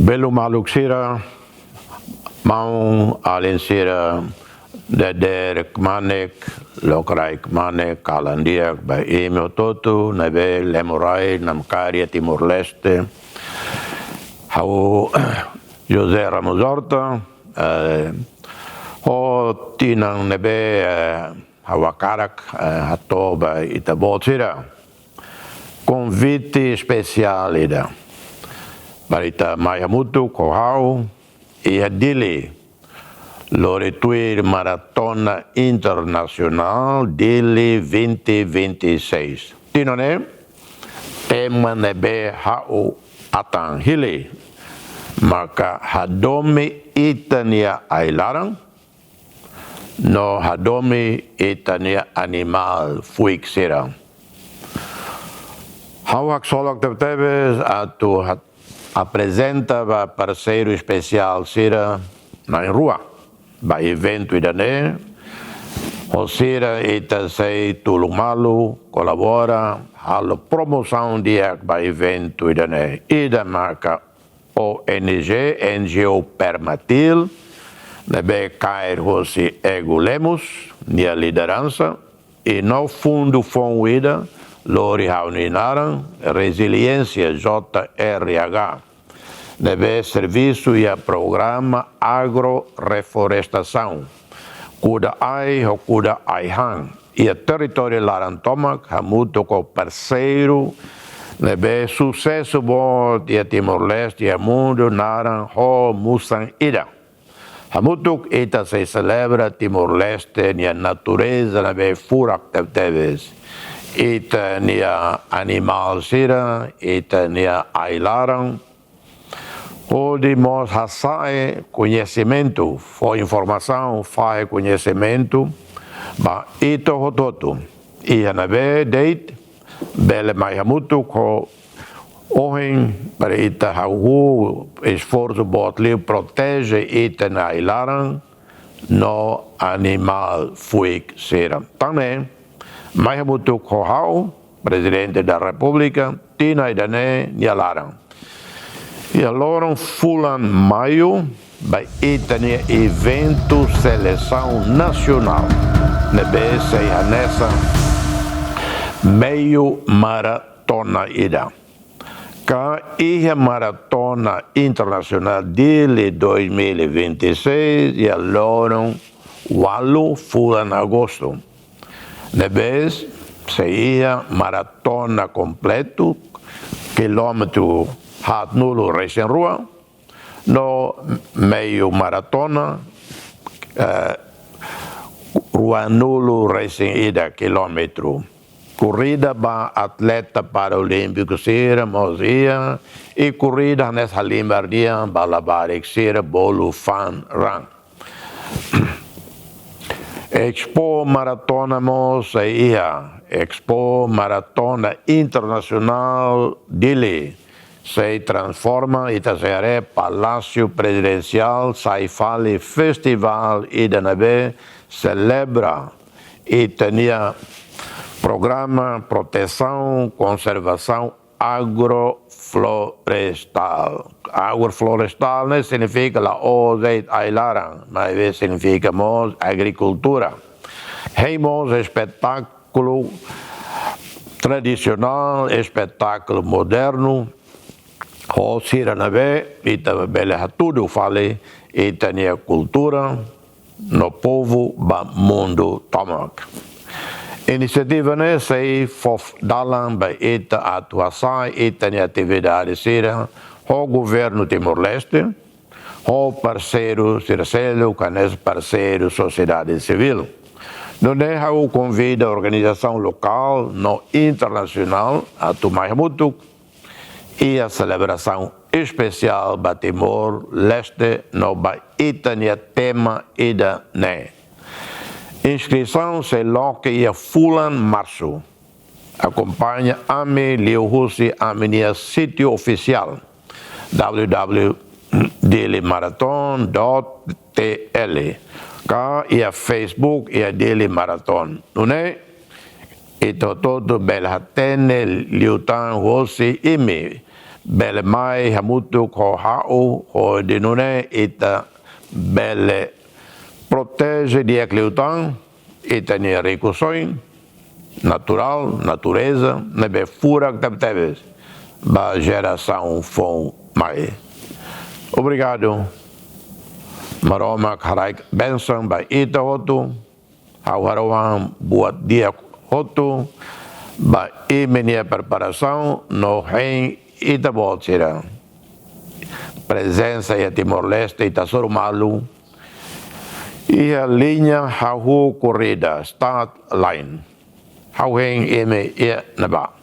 Belo maluk sira, mau alin sira, deder kmanek, lokrai kmanek, kalandiak, ba eme totu, nabe lemurai, namkaria Timor Leste, hau José Ramos Horta, ho tinang nabe hawakarak, hato ba itabot sira. Convite especial ida. Barita Mayamutu Kohau e Adili Loretuir Maratona Internacional Dili 2026. Tinone tema nebe hau atang hili maka hadome itania ailarang no hadome itania animal fuik serang. Hawak solok tebes atu apresenta ba parceiro especial sira na rua ba evento idane o sira eta sei tulumalu colabora halo promoção dia ba evento idane ida marca ONG NGO Permatil nebe cair hosi egulemos nia liderança e no fundo fom ida Lori Hauninaran, Resiliência JRH, deve serviço e a programa agroreflorestação, cuda ai ou cuda ai hang, e a território Larantomac, hamuto com parceiro, deve sucesso bom de Timor-Leste e a mundo naran ho musang ida. Hamutuk ita se celebra Timor-Leste e a natureza deve furak teves. Ita nia animal sira, ita nia ailarang. Onde nós hasai conhecimento, foi informação, faz conhecimento, ba ito hototo. Ia nabe date, bele maihamutu ko ohen para ita hau esforço botli protege ita na ailarang no animal fuik sira. Também Mayamutu Kohau, presidente da República, Tina Idane Nialaran. E agora fulan maio, vai ter evento seleção nacional. Nebe se nessa meio maratona ida. Cá a maratona internacional dele 2026 e agora walu fulan agosto. Nebes seria maratona completo, quilômetro hat nulo recém rua, no meio maratona, rua nulo recém ida quilômetro. Corrida para atleta paralímpico sera mozia e corrida nessa limbardia balabarik sera bolu fan rang. Expo Maratona Mosaia, Expo Maratona Internacional Dili, se transforma Itaseré Palácio Presidencial Saifali Festival Idanabe celebra e tinha programa Proteção, Conservação Agroflorestal. Agroflorestal não significa la ozeit ailaran, mas significa mos agricultura. Heimos espetáculo tradicional, espetáculo moderno. O Siranabe, ita bele tudo fale, ita nia cultura no povo ba mundo tomak. Iniciativa nessa fof dalam ba ita atuação ita nia atividade sira o governo Timor-Leste, o parceiro Circelo, canes parceiro sociedade civil. Não deixa o convite da organização local no internacional a Tumaimutuk e a celebração especial para Timor-Leste no Baitania tema ida ne. Inscrição se loca e a fulan março. Acompanha Ame Liuhusi a minha sítio oficial www.dailymarathon.tl cá e a Facebook e a Daily Marathon. Não é? E todo belhatene liutan hosi imi bele mai hamutu ko hao ho dinune ita bele protege de ecleutang ita ni recursos natural, natureza, nebe fura que teve ba geração fom mai. Obrigado. Maroma karai benção ba ita hotu, hauharoan buat dia hotu, ba imenia preparação no rei ita bolsira. Presença em Timor-Leste ita surmalu. E a linha hau corrida, start line. Hau heng eme e naba.